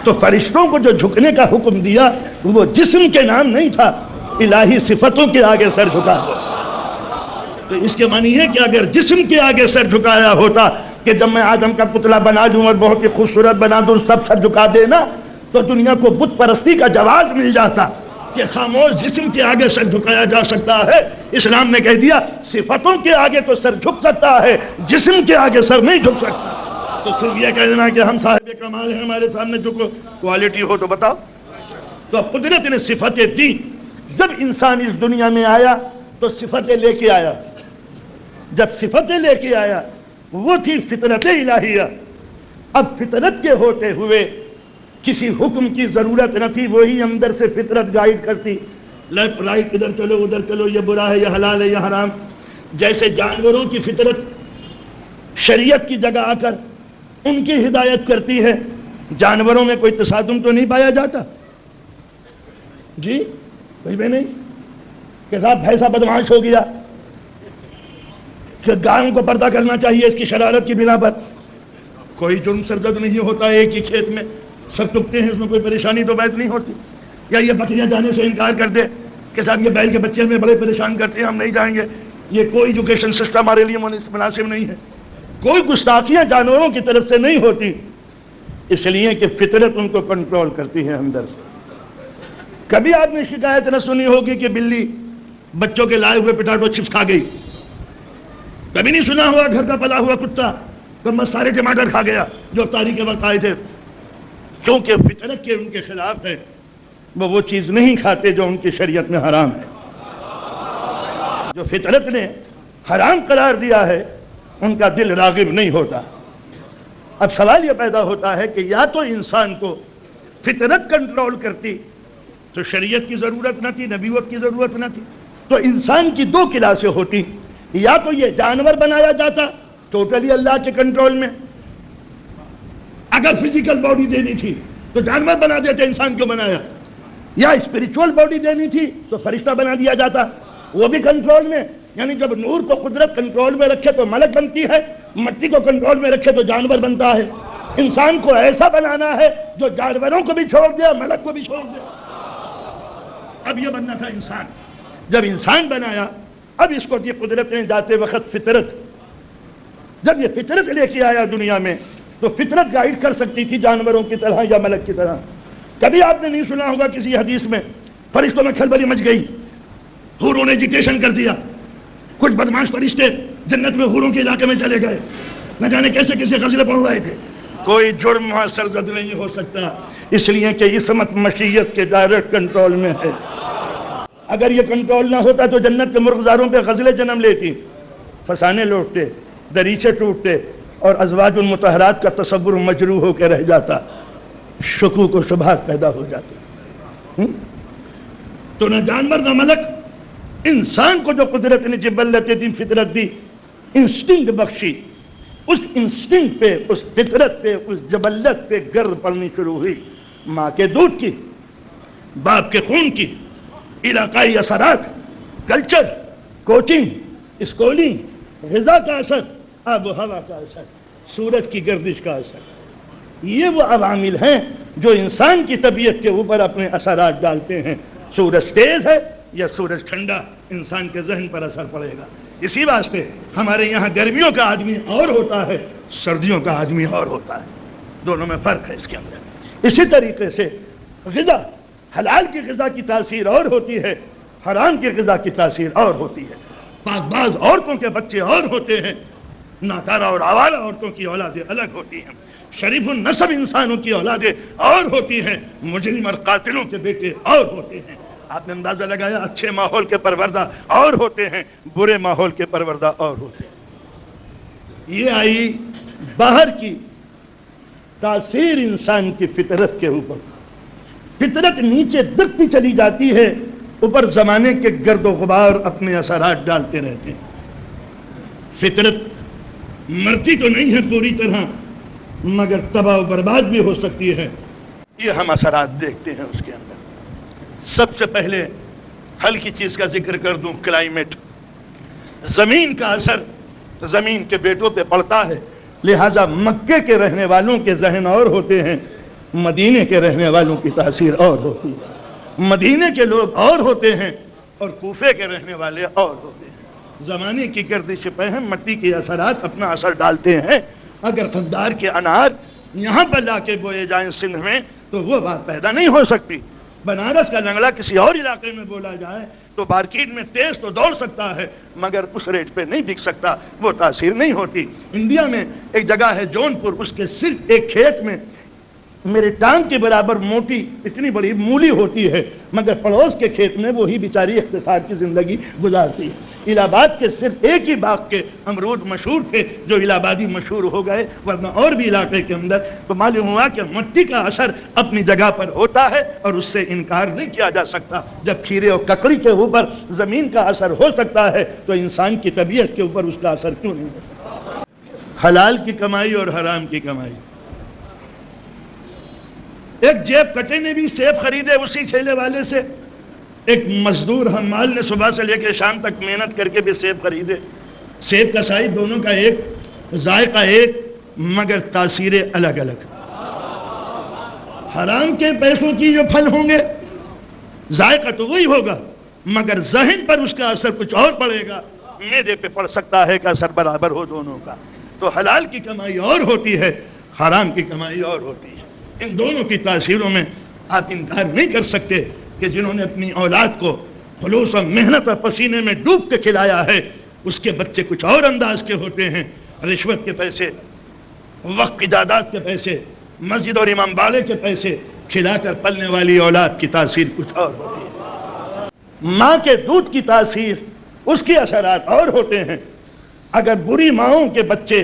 تو فرشتوں کو جو جھکنے کا حکم دیا وہ جسم کے نام نہیں تھا، الہی صفتوں کے آگے سر جھکا دو۔ تو اس کے معنی ہے کہ اگر جسم کے آگے سر جھکایا ہوتا کہ جب میں آدم کا پتلا بنا دوں اور بہت ہی خوبصورت بنا دوں سب سر جھکا دینا، تو دنیا کو بت پرستی کا جواز مل جاتا کہ خاموش جسم کے آگے سر جھکایا جا سکتا ہے۔ اسلام نے کہہ دیا صفتوں کے آگے تو سر جھک سکتا ہے، جسم کے آگے سر نہیں جھک سکتا۔ تو صرف یہ کہہ دینا کہ ہم صاحب کمال ہیں، ہمارے سامنے جو کوالٹی ہو تو بتاؤ۔ تو اب قدرت نے صفتیں دی۔ جب انسان اس دنیا میں آیا تو صفتیں لے کے آیا۔ جب صفتیں لے کے آیا وہ تھی فطرت الہیہ۔ اب فطرت کے ہوتے ہوئے کسی حکم کی ضرورت نہ تھی، وہی اندر سے فطرت گائیڈ کرتی، لیفٹ رائٹ، ادھر چلو ادھر چلو، یہ برا ہے یہ حلال ہے یہ حرام۔ جیسے جانوروں کی فطرت شریعت کی جگہ آ کر ان کی ہدایت کرتی ہے، جانوروں میں کوئی تصادم تو نہیں پایا جاتا؟ جی بھائی میں نہیں کہ صاحب بھینسا بدمعاش ہو گیا کہ گائوں کو پردہ کرنا چاہیے اس کی شرارت کی بنا پر، کوئی جرم سرزد نہیں ہوتا، ایک ہی کھیت میں سب ٹکتے ہیں، اس میں کوئی پریشانی تو بیت نہیں ہوتی۔ یا یہ بکریاں جانے سے انکار کر دے کہ صاحب یہ بیل کے بچے ہمیں بڑے پریشان کرتے ہیں، ہم نہیں جائیں گے، یہ کوئی ایجوکیشن سسٹم ہمارے لیے مناسب نہیں ہے۔ کوئی گستاخیاں جانوروں کی طرف سے نہیں ہوتی، اس لیے کہ فطرت ان کو کنٹرول کرتی ہے اندر سے۔ کبھی آپ نے شکایت نہ سنی ہوگی کہ بلی بچوں کے لائے ہوئے پٹاٹو چپس کھا گئی، کبھی نہیں سنا ہوا گھر کا پلا ہوا کتا کم سارے ٹماٹر کھا گیا جو افطاری کے وقت آئے تھے، کیونکہ فطرت کے ان کے خلاف ہے، وہ چیز نہیں کھاتے جو ان کی شریعت میں حرام ہے۔ جو فطرت نے حرام قرار دیا ہے ان کا دل راغب نہیں ہوتا۔ اب سوال یہ پیدا ہوتا ہے کہ یا تو انسان کو فطرت کنٹرول کرتی تو شریعت کی ضرورت نہ تھی، نبوت کی ضرورت نہ تھی، تو انسان کی دو کلاسیں ہوتی، یا تو یہ جانور بنایا جاتا ٹوٹلی اللہ کے کنٹرول میں، اگر فزیکل باڈی دینی تھی تو جانور بنا دیتے، انسان کیوں بنایا؟ یا اسپریچول باڈی دینی تھی تو فرشتہ بنا دیا جاتا، وہ بھی کنٹرول میں، یعنی جب نور کو قدرت کنٹرول میں رکھے تو ملک بنتی ہے، مٹی کو کنٹرول میں رکھے تو جانور بنتا ہے۔ انسان کو ایسا بنانا ہے جو جانوروں کو بھی چھوڑ دے، ملک کو بھی چھوڑ دے۔ اب یہ بننا تھا انسان۔ جب انسان بنایا اب اس کو دی قدرت نے جاتے وقت فطرت۔ جب یہ فطرت لے کے آیا دنیا میں تو فطرت گائیڈ کر سکتی تھی جانوروں کی طرح یا ملک کی طرح۔ کبھی آپ نے نہیں سنا ہوگا کسی حدیث میں فرشتوں میں کھلبلی مچ گئی، حوروں نے ایجیٹیشن کر دیا، کچھ بدماش فرشتے جنت میں حوروں کے علاقے میں چلے گئے، نہ جانے کیسے کیسے غزلیں پڑھ رہے تھے۔ کوئی جرم وہاں سرزد نہیں ہو سکتا، اس لیے کہ عصمت مشیت کے ڈائریکٹ کنٹرول میں ہے۔ اگر یہ کنٹرول نہ ہوتا تو جنت کے مرغزاروں پہ غزلیں جنم لیتی، فسانے لوٹتے، دریچے ٹوٹتے اور ازواج المطہرات کا تصور مجروح ہو کے رہ جاتا، شکوک و شبہات پیدا ہو جاتے۔ تو نہ جانور نہ ملک، انسان کو جو قدرت نے جبلت دی، فطرت دی، انسٹنکٹ بخشی، اس انسٹنکٹ پہ، اس فطرت پہ، اس جبلت پہ گرد پڑنی شروع ہوئی، ماں کے دودھ کی، باپ کے خون کی، علاقائی اثرات، کلچر، کوچنگ، اسکولنگ، غذا کا اثر، آب و ہوا کا اثر، سورج کی گردش کا اثر، یہ وہ عوامل ہیں جو انسان کی طبیعت کے اوپر اپنے اثرات ڈالتے ہیں۔ سورج تیز ہے یا سورج ٹھنڈا، انسان کے ذہن پر اثر پڑے گا۔ اسی واسطے ہمارے یہاں گرمیوں کا آدمی اور ہوتا ہے، سردیوں کا آدمی اور ہوتا ہے، دونوں میں فرق ہے اس کے اندر۔ اسی طریقے سے غذا، حلال کی غذا کی تاثیر اور ہوتی ہے، حرام کی غذا کی تاثیر اور ہوتی ہے۔ پاک باز عورتوں کے بچے اور ہوتے ہیں، ناکارہ اور آوارہ عورتوں کی اولادیں الگ ہوتی ہیں، شریف النسب انسانوں کی اولادیں اور ہوتی ہیں، مجرم اور قاتلوں کے بیٹے اور ہوتے ہیں۔ آپ نے اندازہ لگایا، اچھے ماحول کے پروردہ اور ہوتے ہیں، برے ماحول کے پروردہ اور ہوتے ہیں۔ یہ آئی باہر کی تاثیر انسان کی فطرت کے اوپر۔ فطرت نیچے دبتی چلی جاتی ہے، اوپر زمانے کے گرد و غبار اپنے اثرات ڈالتے رہتے ہیں۔ فطرت مرتی تو نہیں ہے پوری طرح، مگر تباہ و برباد بھی ہو سکتی ہے۔ یہ ہم اثرات دیکھتے ہیں اس کے اندر۔ سب سے پہلے ہلکی چیز کا ذکر کر دوں، کلائمیٹ۔ زمین کا اثر زمین کے بیٹوں پہ پڑتا ہے، لہذا مکے کے رہنے والوں کے ذہن اور ہوتے ہیں، مدینے کے رہنے والوں کی تاثیر اور ہوتی ہے، مدینے کے لوگ اور ہوتے ہیں اور کوفے کے رہنے والے اور ہوتے ہیں۔ زمانے کی گردش پہ ہیں، مٹی کے اثرات اپنا اثر ڈالتے ہیں۔ اگر قندار کے انار یہاں پر لا کے بوئے جائیں سندھ میں تو وہ بات پیدا نہیں ہو سکتی۔ بنارس کا لنگڑا کسی اور علاقے میں بولا جائے تو مارکیٹ میں تیز تو دوڑ سکتا ہے مگر اس ریٹ پہ نہیں بک سکتا، وہ تاثیر نہیں ہوتی۔ انڈیا میں ایک جگہ ہے جونپور، اس کے صرف ایک کھیت میں میرے ٹانگ کے برابر موٹی اتنی بڑی مولی ہوتی ہے، مگر پڑوس کے کھیت میں وہی بیچاری اختصار کی زندگی گزارتی ہے۔ الہ آباد کے صرف ایک ہی باغ کے امرود مشہور تھے جو الہ آبادی مشہور ہو گئے، ورنہ اور بھی علاقے کے اندر تو معلوم ہوا کہ مٹی کا اثر اپنی جگہ پر ہوتا ہے اور اس سے انکار نہیں کیا جا سکتا۔ جب کھیرے اور ککڑی کے اوپر زمین کا اثر ہو سکتا ہے تو انسان کی طبیعت کے اوپر اس کا اثر کیوں نہیں ہو سکتا؟ حلال کی کمائی اور حرام کی کمائی۔ ایک جیب کٹے نے بھی سیب خریدے اسی ٹھیلے والے سے، ایک مزدور حمال نے صبح سے لے کے شام تک محنت کر کے بھی سیب خریدے۔ سیب کا سائز دونوں کا ایک، ذائقہ ایک، مگر تاثیریں الگ الگ۔ حرام کے پیسوں کی جو پھل ہوں گے ذائقہ تو وہی ہوگا مگر ذہن پر اس کا اثر کچھ اور پڑے گا، معدے پہ پڑ سکتا ہے کہ اثر برابر ہو دونوں کا۔ تو حلال کی کمائی اور ہوتی ہے، حرام کی کمائی اور ہوتی ہے۔ ان دونوں کی تاثیروں میں آپ انکار نہیں کر سکتے کہ جنہوں نے اپنی اولاد کو خلوص اور محنت اور پسینے میں ڈوب کے کھلایا ہے اس کے بچے کچھ اور انداز کے ہوتے ہیں۔ رشوت کے پیسے، وقت کی جائیداد کے پیسے، مسجد اور امام باڑے کے پیسے کھلا کر پلنے والی اولاد کی تاثیر کچھ اور ہوتی ہے۔ ماں کے دودھ کی تاثیر، اس کے اثرات اور ہوتے ہیں۔ اگر بری ماؤں کے بچے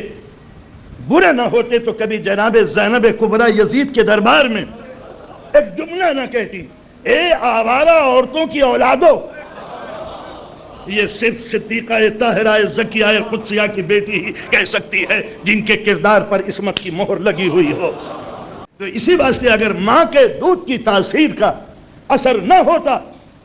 برے نہ ہوتے تو کبھی جناب زینب کبریٰ یزید کے دربار میں ایک جملہ نہ کہتی، اے آوارہ عورتوں کی اولادو۔ یہ صرف صدیقہ طاہرہ زکیہ قدسیہ کی بیٹی ہی کہہ سکتی ہے جن کے کردار پر عصمت کی مہر لگی ہوئی ہو۔ تو اسی واسطے اگر ماں کے دودھ کی تاثیر کا اثر نہ ہوتا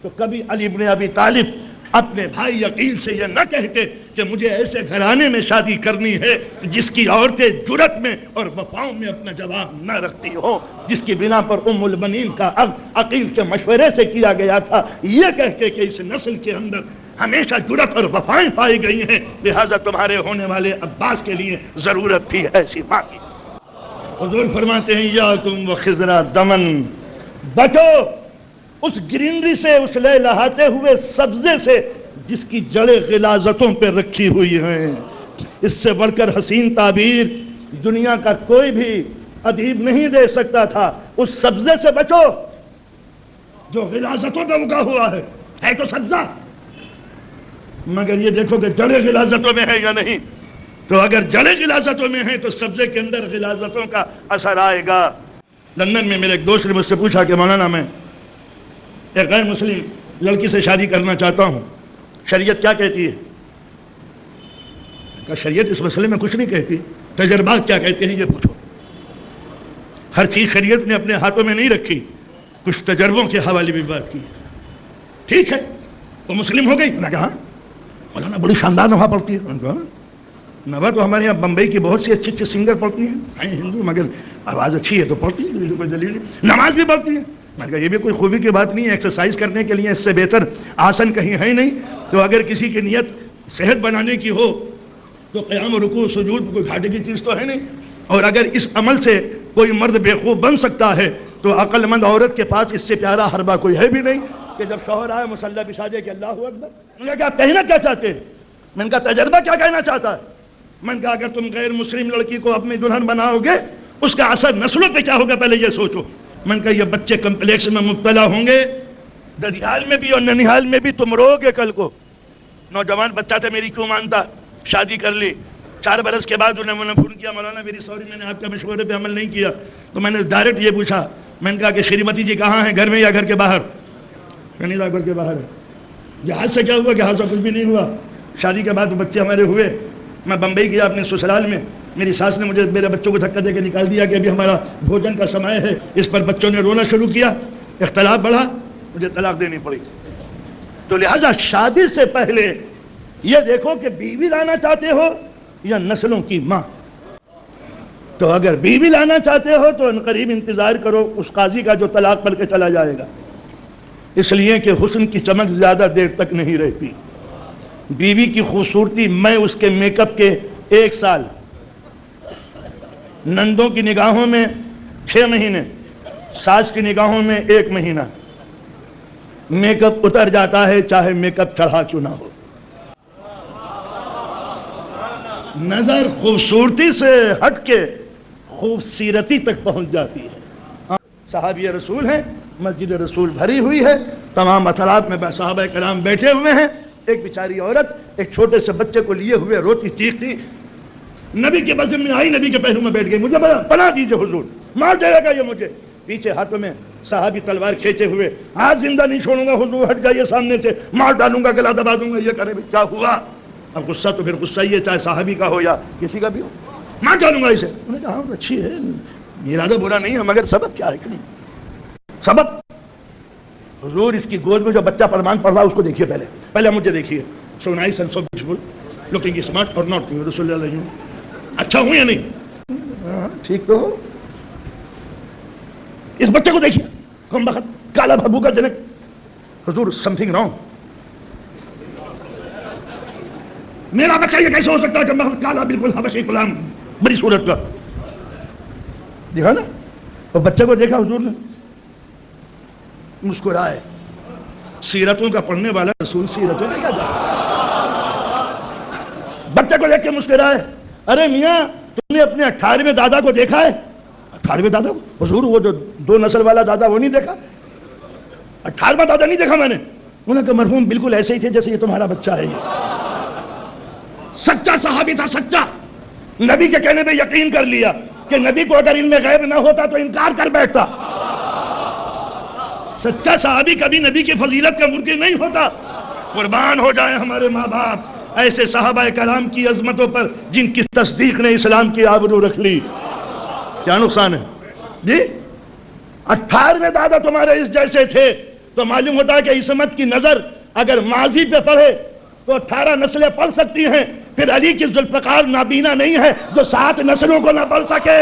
تو کبھی علی بن ابی طالب اپنے بھائی عقیل سے یہ نہ کہتے کہ مجھے ایسے گھرانے میں شادی کرنی ہے جس کی عورتیں جرت میں اور وفاؤں میں اپنا جواب نہ رکھتی ہوں، جس کی بنا پر ام البنین کا عقیل کے مشورے سے کیا گیا تھا، یہ کہہ کے کہ اس نسل کے اندر ہمیشہ جرت اور وفائیں پائی گئی ہیں، لہذا تمہارے ہونے والے عباس کے لیے ضرورت تھی ایسی ماں کی۔ حضور فرماتے ہیں یاکم و خضرا دمن، بچو اس گرینری سے، اس لے لہاتے ہوئے سبزے سے جس کی جڑیں غلاظتوں پہ رکھی ہوئی ہیں۔ اس سے بڑھ کر حسین تعبیر دنیا کا کوئی بھی ادیب نہیں دے سکتا تھا۔ اس سبزے سے بچو جو غلاظتوں پہ اگا ہوا ہے تو سبزہ، مگر یہ دیکھو کہ جڑیں غلاظتوں میں ہے یا نہیں۔ تو اگر جڑیں غلاظتوں میں ہیں تو سبزے کے اندر غلاظتوں کا اثر آئے گا۔ لندن میں میرے ایک دوست نے مجھ سے پوچھا کہ مولانا میں ایک غیر مسلم لڑکی سے شادی کرنا چاہتا ہوں، شریعت کیا کہتی ہے؟ کہ شریعت اس مسئلے میں کچھ نہیں کہتی، تجربات کیا کہتے ہیں یہ پوچھو۔ ہر چیز شریعت نے اپنے ہاتھوں میں نہیں رکھی، کچھ تجربوں کے حوالے بھی بات کی۔ ٹھیک ہے وہ مسلم ہو گئی، میں کہا مولانا بڑی شاندار نوحہ پڑھتی ہے۔ میں کہا نوحہ تو ہمارے یہاں بمبئی کی بہت سی اچھی سنگر پڑھتی ہیں ہندو، مگر آواز اچھی ہے تو پڑھتی ہے، کوئی دلیل نہیں۔ نماز بھی پڑھتی ہے، میں نے کہا یہ بھی کوئی خوبی کی بات نہیں ہے، ایکسرسائز کرنے کے لیے اس سے بہتر آسن کہیں ہے ہی نہیں۔ تو اگر کسی کی نیت صحت بنانے کی ہو تو قیام و رکوع سجود کوئی گھاٹے کی چیز تو ہے نہیں، اور اگر اس عمل سے کوئی مرد بےخوب بن سکتا ہے تو عقل مند عورت کے پاس اس سے پیارا حربہ کوئی ہے بھی نہیں کہ جب شوہر آئے مسلح بچھا دے کہ اللہ اکبر۔ میں نے کہا آپ کہنا کیا چاہتے ہیں؟ میں نے کہا تجربہ کیا کہنا چاہتا ہے؟ میں نے کہا اگر تم غیر مسلم لڑکی کو اپنی دلہن بناؤ گے اس کا اثر نسلوں پہ کیا ہوگا پہلے یہ سوچو۔ میں نے کہا یہ بچے کمپلیکس میں مبتلا ہوں گے، ددیال میں بھی اور ننیحال میں بھی تم رو گے کل کو۔ نوجوان بچہ تھا میری کیوں مانتا، شادی کر لی، 4 برس کے بعد انہوں نے فون کیا مولانا میری سوری میں نے آپ کے مشورے پہ عمل نہیں کیا۔ تو میں نے ڈائریکٹ یہ پوچھا، میں نے کہا کہ شریمتی جی کہاں ہیں، گھر میں یا گھر کے باہر؟ نہیں صاحب گھر کے باہر ہے۔ جہاز سے کیا ہوا؟ جہاز سے کچھ بھی نہیں ہوا۔ شادی کے بعد بچے ہمارے ہوئے، میں بمبئی گیا اپنے سسرال میں، میری ساس نے مجھے میرے بچوں کو دھکا دے کے نکال دیا کہ ابھی ہمارا بھوجن کا سمے ہے۔ اس پر بچوں نے رونا شروع کیا، اختلاف بڑھا، مجھے طلاق دینی پڑی۔ تو لہذا شادی سے پہلے یہ دیکھو کہ بیوی لانا چاہتے ہو یا نسلوں کی ماں۔ تو اگر بیوی لانا چاہتے ہو تو عنقریب انتظار کرو اس قاضی کا جو طلاق پڑھ کے چلا جائے گا، اس لیے کہ حسن کی چمک زیادہ دیر تک نہیں رہتی۔ بیوی کی خوبصورتی میں اس کے میک اپ کے 1 سال، نندوں کی نگاہوں میں 6 مہینے، ساس کی نگاہوں میں 1 مہینہ، میک اپ اتر جاتا ہے چاہے میک اپ چڑھا کیوں نہ ہو۔ نظر خوبصورتی سے ہٹ کے خوبصیرتی تک پہنچ جاتی ہے۔ صحابی رسول ہیں، مسجد رسول بھری ہوئی ہے، تمام اطراف میں صحابہ کرام بیٹھے ہوئے ہیں، ایک بیچاری عورت ایک چھوٹے سے بچے کو لیے ہوئے روتی چیختی، نبی کے بزم میں آئی، نبی کے پہلو میں بیٹھ گئی، مجھے پناہ دیجئے حضور، مار دے گا یہ مجھے۔ پیچھے ہاتھوں میں صحابی تلوار کھینچے ہوئے، آج زندہ نہیں چھوڑوں گا حضور، ہٹ جائیے سامنے سے، مار ڈالوں گا، گلا دبا دوں گا۔ یہ کرے بھی کیا ہوا؟ اب غصہ تو پھر غصہ ہی ہے، چاہے صحابی کا ہو یا کسی کا بھی ہو، مار ڈالوں گا اسے۔ انہوں نے کہا ہاں اچھی ہے، ارادہ برا نہیں ہے، مگر سبب کیا ہے؟ کہ سبب حضور اس کی گود میں جو بچہ فرمان پڑھ رہا اس کو دیکھیے، پہلے مجھے دیکھیے، so nice and so beautiful, looking smart اور ناٹ، رسول اللہ علیہ وسلم اچھا ہوں یا نہیں؟ ٹھیک تو ہو۔ اس بچے کو دیکھیے، کم بخت کالا بھبو کا جنک، حضور سمتھنگ رانگ، میرا بچہ یہ کیسے ہو سکتا ہے؟ کم بخت کالا، بالکل حبشی غلام، بڑی صورت کا، دیکھا نا؟ اور بچے کو دیکھا حضور نے، مسکرائے۔ سیرتوں کا پڑھنے والا رسول سیرتوں میں کیا جاتا؟ بچے کو دیکھ کے مسکرائے، ارے میاں تم نے اپنے 18ویں دادا کو دیکھا ہے؟ 18ویں دادا حضور؟ وہ جو 2 نسل والا دادا وہ نہیں دیکھا؟ 18واں دادا نہیں دیکھا میں نے۔ انہوں نے کہا مرحوم بالکل ایسے ہی تھے جیسے یہ تمہارا بچہ ہے۔ یہ سچا صحابی تھا، سچا، نبی کے کہنے پہ یقین کر لیا کہ نبی کو اگر علم غیب نہ ہوتا تو انکار کر بیٹھتا۔ سچا صحابی کبھی نبی کی فضیلت کا منکر نہیں ہوتا۔ قربان ہو جائیں ہمارے ماں باپ ایسے صحابہ کرام کی عظمتوں پر جن کی تصدیق نے اسلام کی آبرو رکھ لی۔ کیا نقصان ہے جی؟ 18ویں دادا تمہارے اس جیسے تھے تو معلوم ہوتا ہے کہ عصمت کی نظر اگر ماضی پہ پڑھے تو 18 نسلیں پڑھ سکتی ہیں، پھر علی کی ذوالفقار نابینا نہیں ہے جو 7 نسلوں کو نہ پڑھ سکے۔